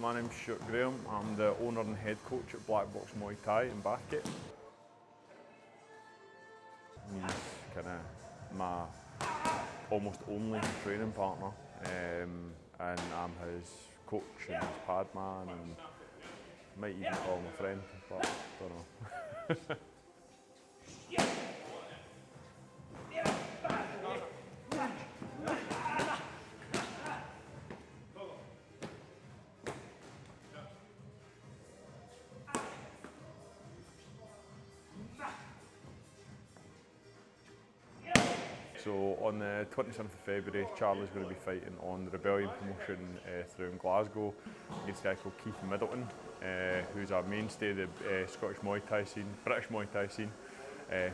My name's Graham. I'm the owner and head coach at Black Box Muay Thai in Bathgate. He's kind of my almost only training partner, and I'm his coach and his pad man, and might even call him a friend, but don't know. So on the 27th of February, Charlie's going to be fighting on the Rebellion promotion through in Glasgow against a guy called Keith Middleton, who's a mainstay of the Scottish Muay Thai scene, British Muay Thai scene,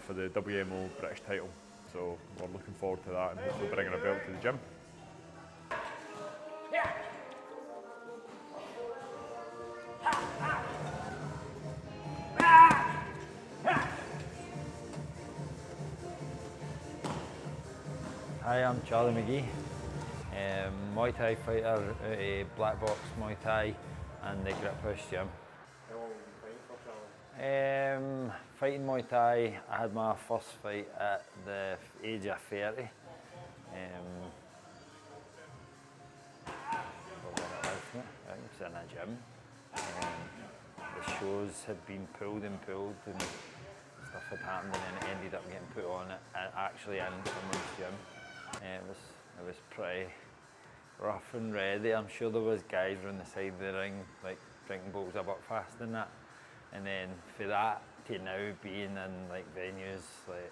for the WMO British title. So we're looking forward to that and hopefully bringing a belt to the gym. Hi, I'm Charlie McGhee, Muay Thai fighter out of Black Box Muay Thai and the Griphouse gym. How long have you been fighting for, Charlie? Fighting Muay Thai, I had my first fight at the age of 30. I think it was in a gym. The shows had been pulled and stuff had happened, and then it ended up getting put on actually in someone's gym. It was pretty rough and ready. I'm sure there was guys around the side of the ring like drinking bottles of Buckfast and that. And then for that to now being in like venues like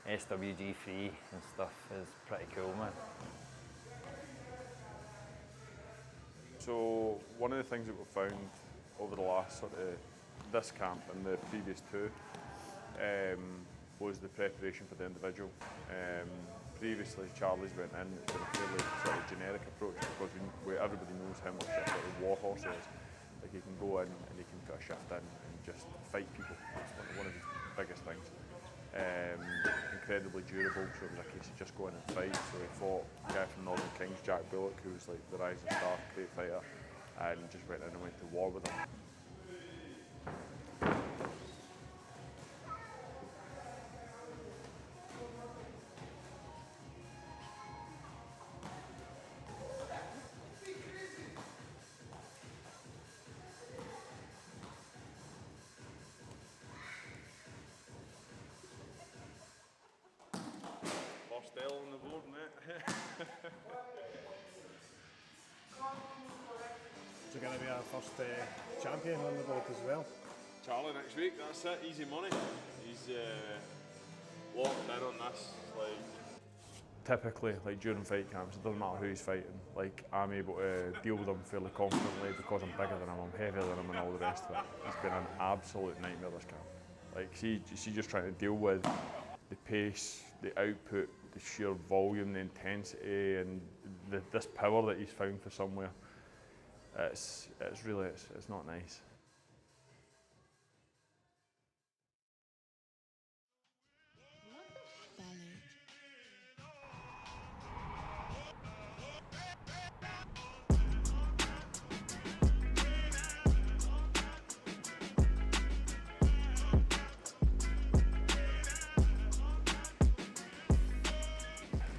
SWG free and stuff is pretty cool, man. So one of the things that we've found over the last sort of this camp and the previous two was the preparation for the individual. Previously, Charlie's went in, it's been a fairly sort of generic approach because everybody knows how much a sort of warhorse is. Like he can go in and he can put a shift in and just fight people. That's one of his biggest things. Incredibly durable, so it was a case of just going and fight. So he fought a guy from Northern Kings, Jack Bullock, who was like the rising star, great fighter, and just went in and went to war with him. Still on the board, mate. So going to be our first champion on the board as well. Charlie next week, that's it, easy money. He's locked in on this. Like typically, like during fight camps, it doesn't matter who he's fighting. Like I'm able to deal with him fairly confidently because I'm bigger than him, I'm heavier than him, and all the rest of it. It's been an absolute nightmare this camp. Like see just trying to deal with the pace, the output, the sheer volume, the intensity, and this power that he's found for somewhere. It's not nice.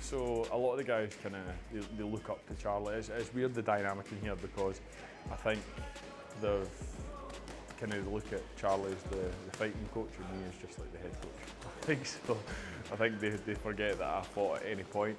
So a lot of the guys they look up to Charlie. It's weird the dynamic in here because I think they've look at Charlie as the fighting coach and me as just like the head coach. I think so. I think they forget that I fought at any point.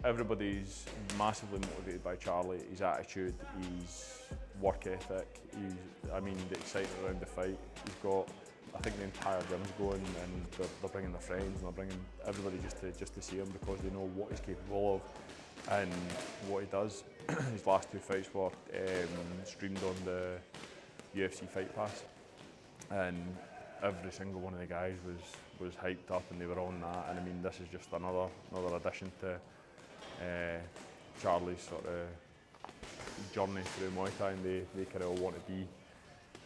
Everybody's massively motivated by Charlie, his attitude, his work ethic, the excitement around the fight. He's got, I think the entire gym's going and they're bringing their friends and they're bringing everybody just to see him because they know what he's capable of and what he does. His last two fights were streamed on the UFC Fight Pass, and every single one of the guys was hyped up and they were on that. And I mean, this is just another addition to Charlie's sort of journey through Muay Thai, and they kind of all want to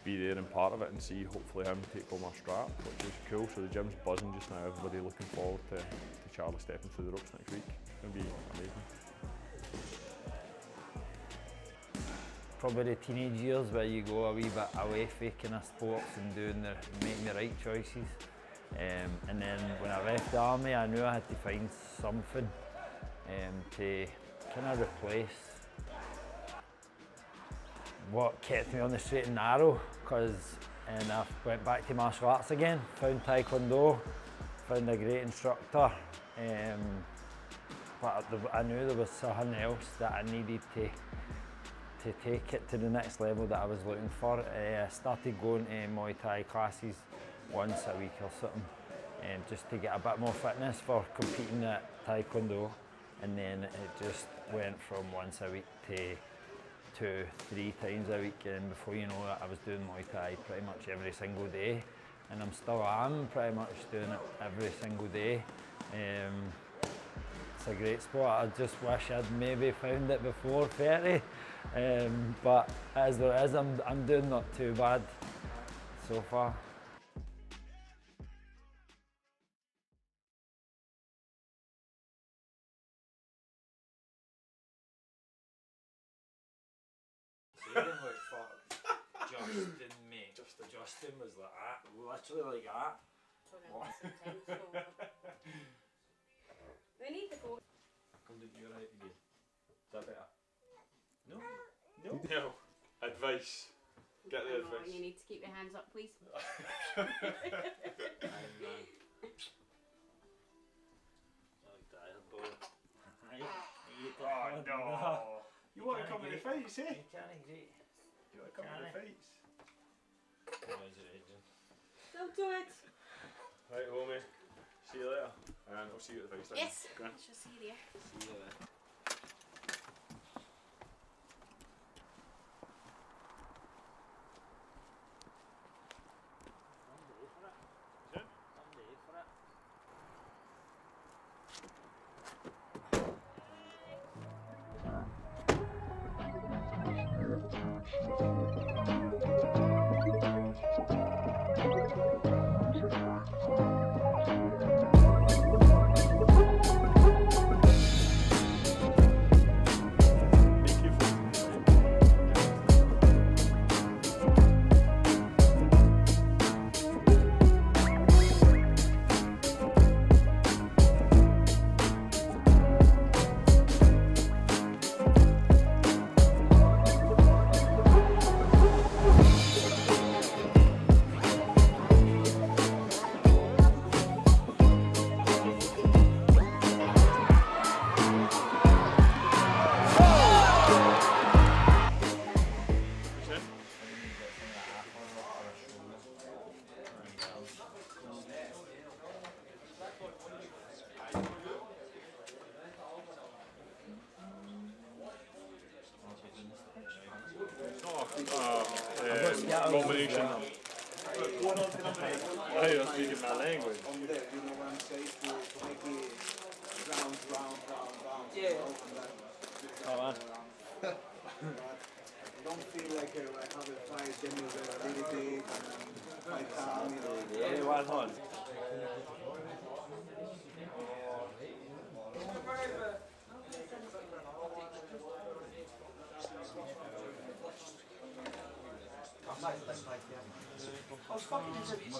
be there and part of it and see hopefully him take home our strap, which is cool. So the gym's buzzing just now. Everybody looking forward to Charlie stepping through the ropes next week. It's going to be amazing. probably the teenage years where you go a wee bit away from kind of sports and making the right choices. And then when I left the army, I knew I had to find something to kind of replace what kept me on the straight and narrow. And I went back to martial arts again, found Taekwondo, found a great instructor. But I knew there was something else that I needed to take it to the next level that I was looking for. I started going to Muay Thai classes once a week or something, just to get a bit more fitness for competing at Taekwondo. And then it just went from once a week to 2-3 times a week, and before you know it, I was doing Muay Thai pretty much every single day, and I'm still pretty much doing it every single day. It's a great sport. I just wish I'd maybe found it before 30, but as there is, I'm doing not too bad so far. Justin was like that, literally like that. We need the phone. Come to you right again. Is that better? No. No. Advice. Get the advice. You need to keep your hands up, please. Oh no! You want to come to the fights, eh? You want to come to the fights? Don't do it. Right, homie. See you later. And I'll see you at the fights. Yes. Go on. Shall see you there. See you there. Combination. Oh, you're speaking my language. On there, you know what I'm saying? To make it round. Yeah. Oh man. But don't feel like I have a fight, then you're really big and fight calm, you know. Yeah, one on.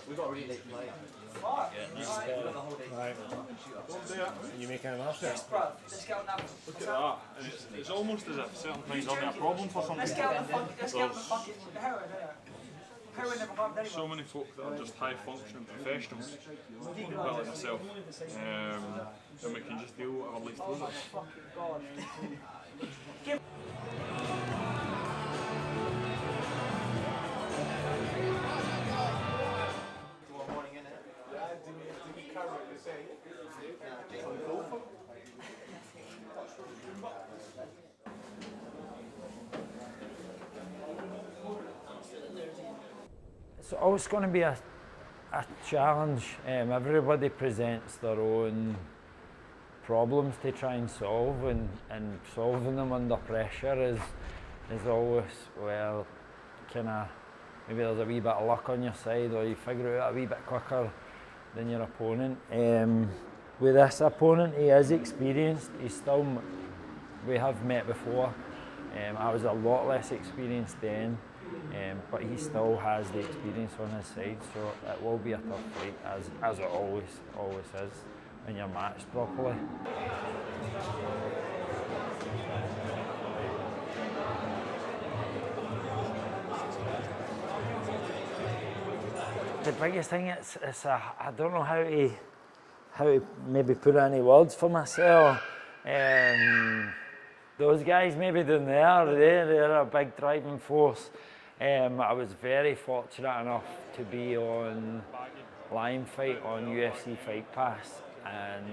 We've got a really late flight. Right. You making an offer? Look at that. And it's almost as if certain things aren't a problem for some people. There's so many folk that are just high functioning professionals, well like myself, and we can just deal with our life through it. It's always going to be a challenge. Everybody presents their own problems to try and solve, and solving them under pressure is always, well, kind of, maybe there's a wee bit of luck on your side, or you figure it out a wee bit quicker than your opponent. With this opponent, he is experienced. We have met before, I was a lot less experienced then, but he still has the experience on his side, so it will be a tough fight, as it always is when you're matched properly. The biggest thing is I don't know how to maybe put any words for myself. Those guys maybe down there, they're a big driving force. I was very fortunate enough to be on Lion Fight on UFC Fight Pass, and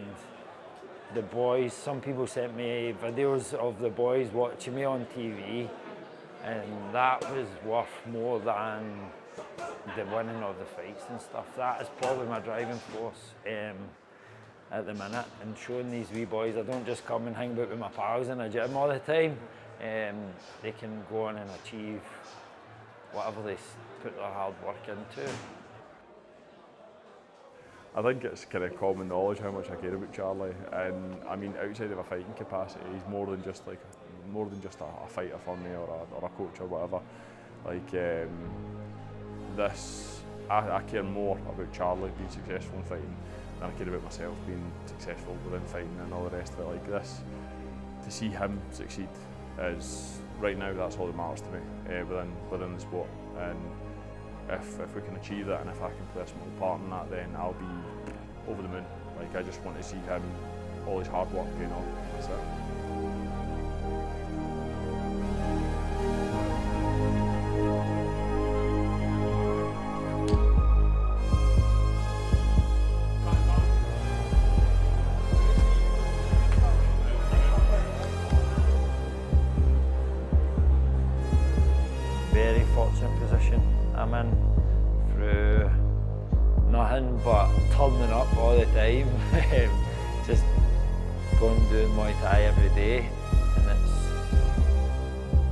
the boys, some people sent me videos of the boys watching me on TV, and that was worth more than the winning of the fights and stuff. That is probably my driving force at the minute, and showing these wee boys I don't just come and hang about with my pals in a gym all the time. They can go on and achieve whatever they put their hard work into. I think it's kind of common knowledge how much I care about Charlie, and I mean, outside of a fighting capacity, he's more than just a fighter for me or a coach or whatever. Like I care more about Charlie being successful in fighting than I care about myself being successful within fighting and all the rest of it. Like this, to see him succeed is, right now, that's all that matters to me within the sport. And if we can achieve that, and if I can play a small part in that, then I'll be over the moon. Like, I just want to see him, all his hard work paying off. That's it. Very fortunate position I'm in, through nothing but turning up all the time, just going and doing Muay Thai every day, and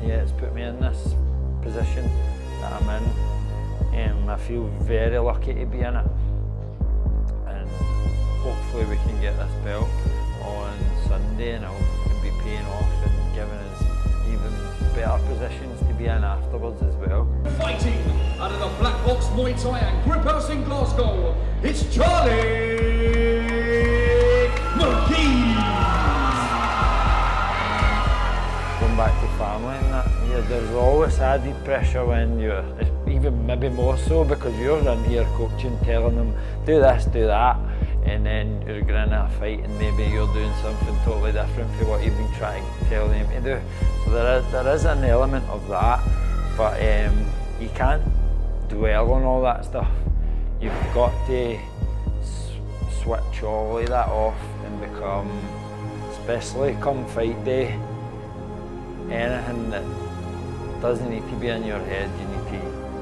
it's put me in this position that I'm in. I feel very lucky to be in it, and hopefully we can get this belt on Sunday, and it'll be paying off and giving us even better positions to be in afterwards as well. Fighting out of the Black Box Muay Thai and Griphouse in Glasgow, it's Charlie McGhee. Going back to family and that, there's always added pressure when you're, even maybe more so because you're in here coaching, telling them do this, do that, and then you're going to a fight and maybe you're doing something totally different from what you've been trying to tell them to do. So there is an element of that, but you can't dwell on all that stuff. You've got to switch all of that off and become, especially come fight day, anything that doesn't need to be in your head, you need to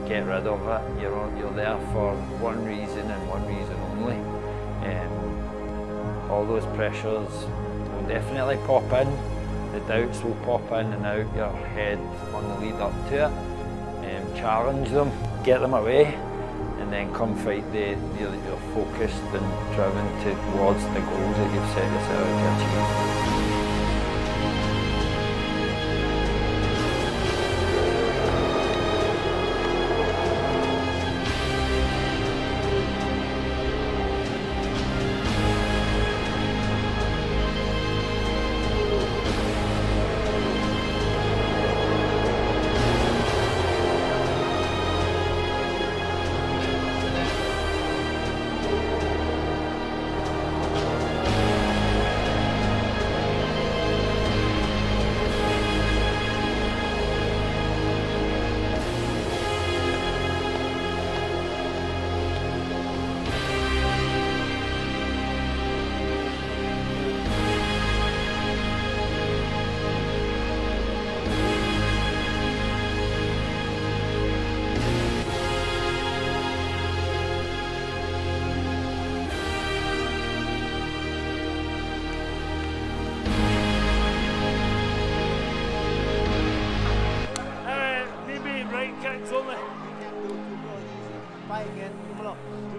get rid of it. You're there for one reason and one reason only. All those pressures will definitely pop in, the doubts will pop in and out your head on the lead up to it. Challenge them, get them away, and then come fight day, you're focused and driven towards the goals that you've set yourself out to achieve.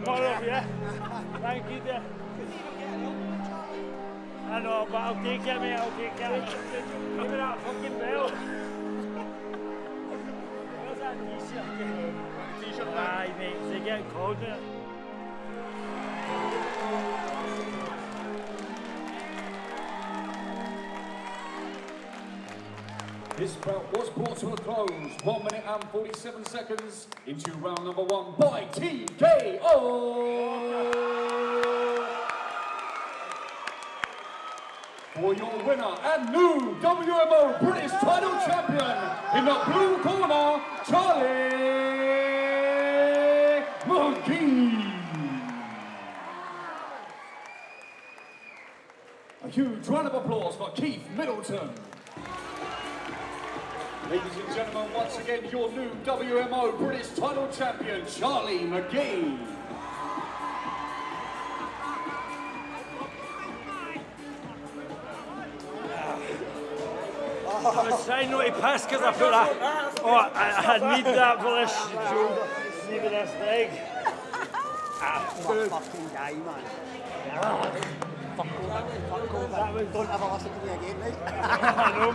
Tomorrow, yeah. Thank you, dear. I know, but I'll take it, mate. I'll take it. Give me that fucking bell. T-shirt. Aye, mate, they get cold in it. This bout was brought to a close, 1 minute and 47 seconds into round number 1 by TKO! For your winner and new WMO British title champion, in the blue corner, Charlie McGhee! A huge round of applause for Keith Middleton. Ladies and gentlemen, once again, your new WMO British title champion, Charlie McGhee. I was trying not to piss because I put that. Oh, I need that for this shoulder. Maybe this leg. Fucking guy, man. Fuck over. Don't ever listen to me again, mate. I know.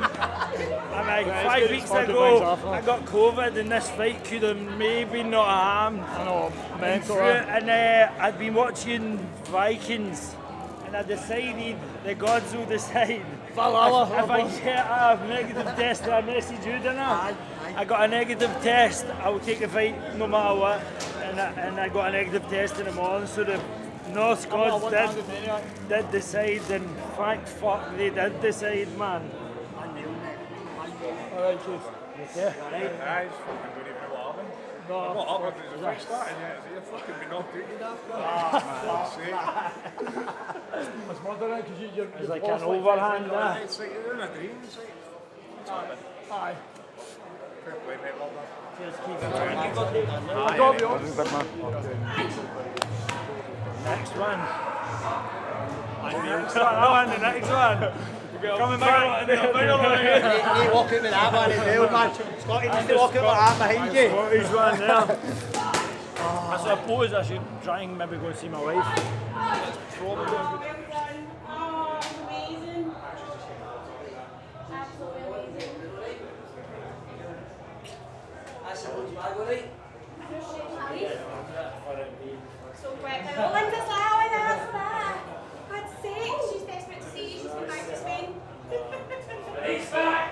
I'm like, 5 weeks ago, I got COVID and this fight could have maybe not happened. I know, mental. And I'd been watching Vikings and I decided the gods will decide. If I get a negative test, I message you, didn't I? I got a negative test, I will take the fight no matter what. And I got a negative test in the morning, so the North gods did decide, and thank fuck they did decide, man. Alright, Keith. Yeah. Guys, fucking don't even know what happened. No. What happened? Is the fight starting yet? Is it fucking been knocked out? It's wondering because it's like an overhand there. It's like you're in a dream. It's like, what's happened? Aye. Fair play, mate. Well done. Cheers, Keith. I got the Next one. The next one. Coming back. You walk out with that man as well, man. Scotty needs to walk out with that behind you. Scotty's one there. I suppose I should try and maybe go and see my wife. Amazing. Absolutely amazing. That's the old bag, alright? So quick. Oh, Linda's like, oh, that's that. God's sake, she's desperate to see you. She's been back to Spain. He's back.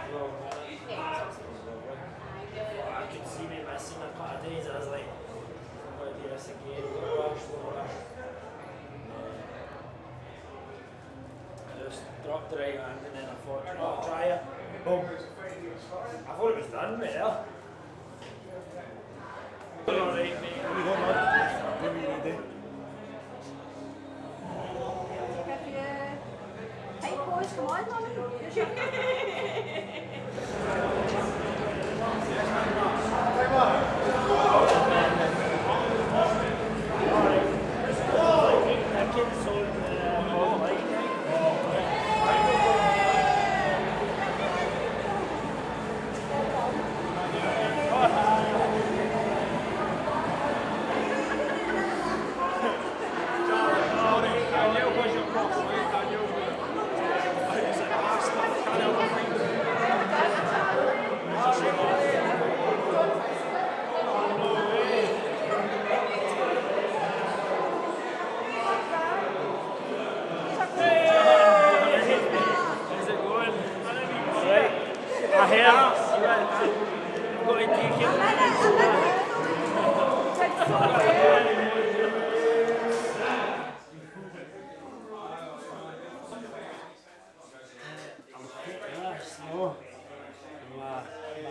I could see me missing a couple of days. I was like, I'm going to do this again. Rush. I just dropped the right hand and then I thought, I'll try it. Boom. I thought it was done, mate. Alright, mate. We got that. What do we need to do? Hey, boys, come on, mommy.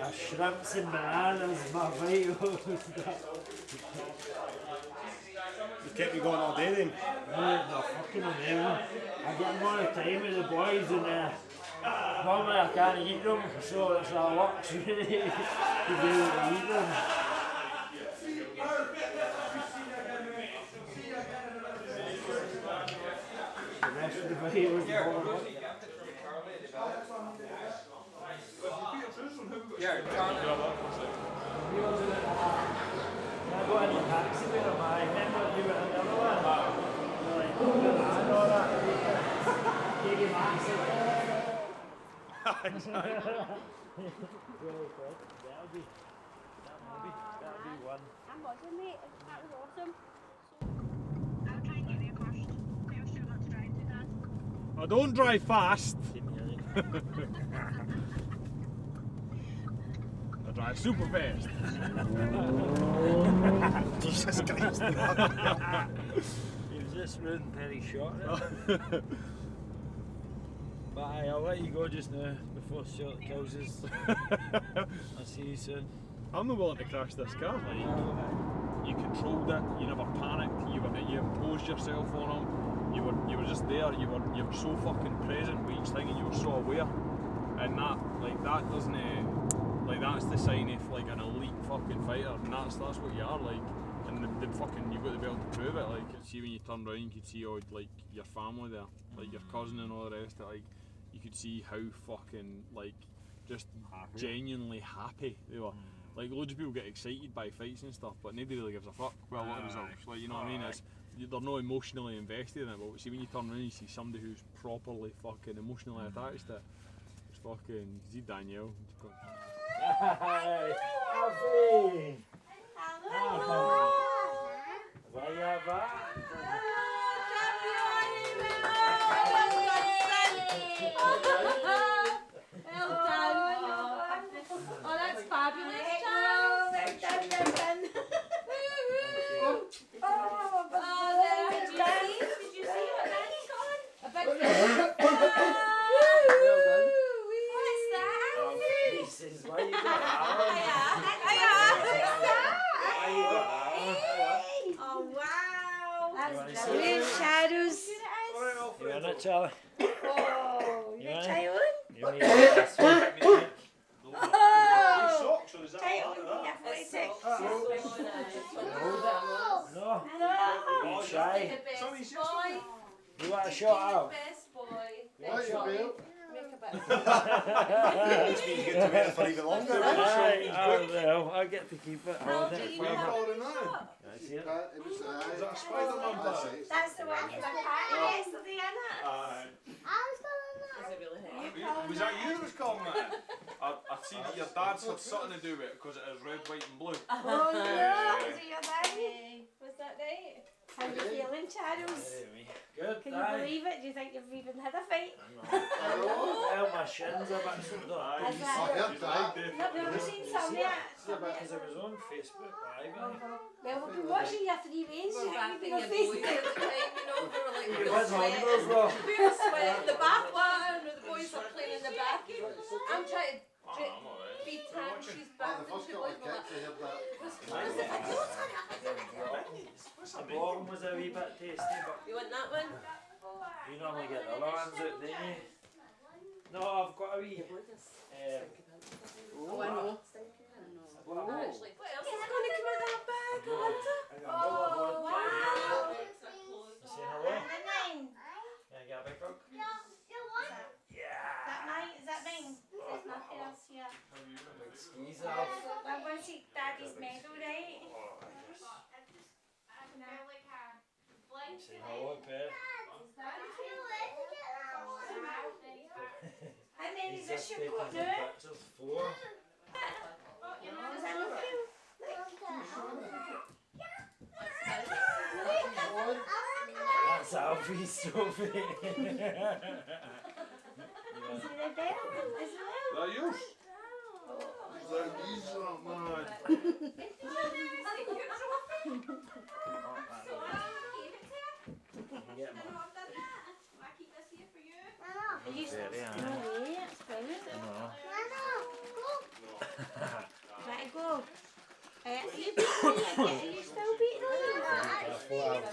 My shrimps and bananas, my vitals. You kept me going all day then? No, fucking amazing. I get more time with the boys and normally I can't eat them, so it's a luxury to be able to eat them. The rest of the video was more. Yeah, I got in the taxi with him, I remember you were another one. You're like, oh, and all that. Gave him access. Really quick. That'll be. That'll be one. I'm buzzing, mate. That was awesome. I'll try and get there first. Tell Stuart not to drive too fast. I don't drive fast. I drive super fast. Jesus Christ. He was just rude and petty shot. But aye, I'll let you go just now before Stuart kills us. I'll see you soon. I'm not willing to crash this car. Like, you controlled it. You never panicked. You imposed yourself on him. You were just there. You were so fucking present with each thing, and you were so aware. And that doesn't that's the sign of like an elite fucking fighter, and that's what you are like. And the fucking you've got to be able to prove it. Like, see when you turn around, you could see all like your family there, like your cousin and all the rest of it. Like, you could see how fucking like just genuinely happy they were. Like, loads of people get excited by fights and stuff, but nobody really gives a fuck. Well, what results? Like, you know what I mean? They're not emotionally invested in it. But see when you turn around, you see somebody who's properly fucking emotionally attached to it. It's fucking see Danielle. Hi, Alfie. Hello. Where you at? Oh, that's fabulous, Charles. Did you see what Danny's got? A big What's that? This is why you got that. Oh, wow. That's great. Shadows. You want it, Charlie? Oh, you want to try one? You need this one. Socks, or is that Try one. No. You try. You want a shot out? Best boy. Why you Bill? Make a bit. Which means you get to wait for even longer. Aye, I get to keep it. Hold it forever. See it? Is that a Spider-Man party? That's the one for the party yesterday, isn't it? Was that you that was calling that? I've seen that your dad's had something to do with it because it is red, white and blue. Oh, no. Is it your daddy? Was that right? How are you feeling, Charles? Good. Can you believe it? Do you think you've even had a fight? Well, my shins are back to the Is that? Not really seen some yet. because I was on Facebook Live. Well, we've been watching you 3 ways. You haven't been on Facebook. It was numbers though. We were sweating the bath water and the boys were playing in the back. I'm trying to be tan, she's back. The first couple of kicks I heard that. The bottom was a wee bit tasty, but You want that one? you normally get the other ones out, don't you? No, I've got a wee. Oh, I know. Actually, what else is going to come out of that bag, Linda? Oh, wow. Say hello. Yeah, get a big hug. Is that mine? Is that mine? There's nothing else here. Squeeze off. I'm going to take Daddy's medal, right? Say hello, Pep. How many He's does just she taking got some now? pictures. 4. Does that look cute? That's Alfie's Sophie. Is it a bell? Is it a That yours? These are mad. Are you still? No way, it's brilliant. Let it go. Are you beating me again? Are you still beating on me? Right.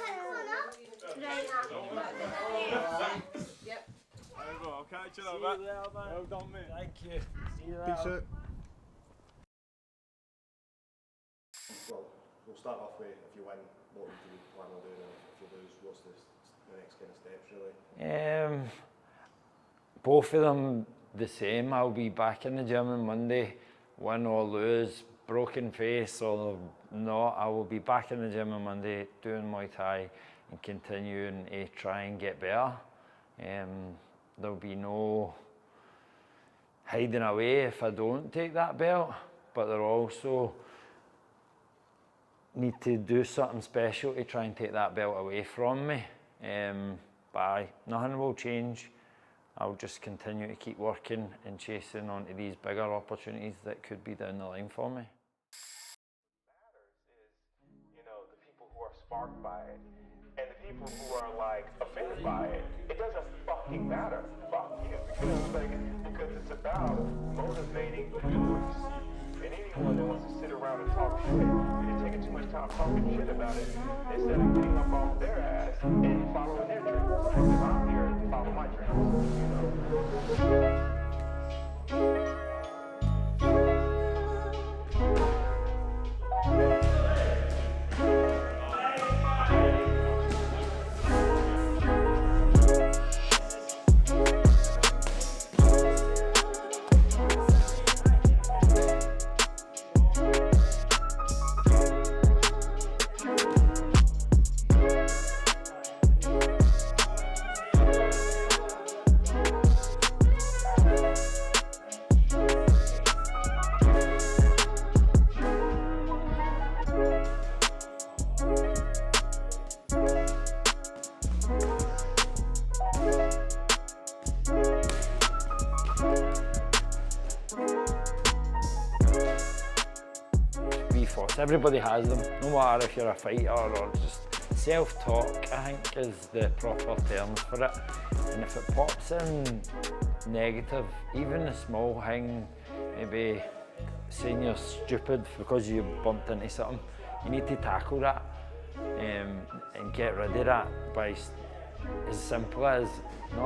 Yep. There we go, I'll catch you in a See bit. you there, man. Well done, mate. Thank you. See you Peace later. out. Well, we'll start off with if you win, what would you plan on doing, and if you lose, what's the next kind of steps really? Both of them the same. I'll be back in the gym on Monday, win or lose, broken face or not. I will be back in the gym on Monday doing Muay Thai and continuing to try and get better. There'll be no hiding away if I don't take that belt, but there'll also need to do something special to try and take that belt away from me. But nothing will change. I'll just continue to keep working and chasing onto these bigger opportunities that could be down the line for me. You know, the people who are sparked by it, and the people who are like offended by it. It doesn't fucking matter. Fuck you. You know, like, because it's about motivating viewers. And anyone that wants to sit around and talk shit, and they're taking too much time talking shit about it, instead of getting up off their ass and following their dreams. Because I'm here to follow my dreams, you know. Everybody has them, no matter if you're a fighter or just self-talk, I think is the proper term for it. And if it pops in negative, even a small thing, maybe saying you're stupid because you bumped into something, you need to tackle that and get rid of that by as simple as, no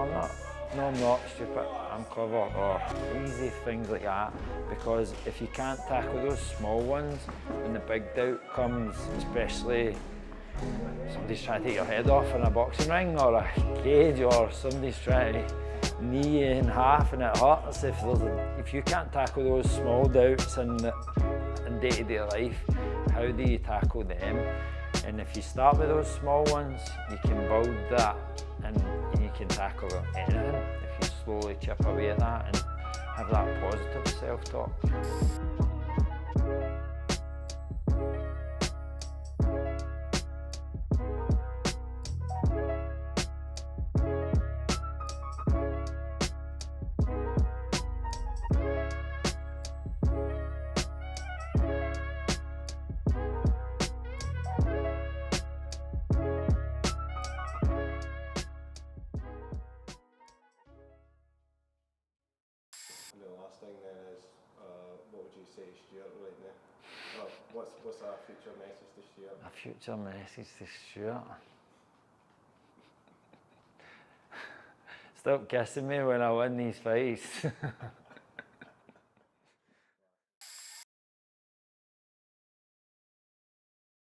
I'm not stupid, I'm clever, or easy things like that. Because if you can't tackle those small ones, when the big doubt comes, especially somebody's trying to take your head off in a boxing ring or a cage, or somebody's trying to knee you in half and it hurts, if you can't tackle those small doubts in day-to-day life, how do you tackle them? And if you start with those small ones, you can build that and you can tackle anything if you slowly chip away at that and have that positive self-talk. What's our future message to Stuart? A future message to Stuart? Stop kissing me when I win these fights.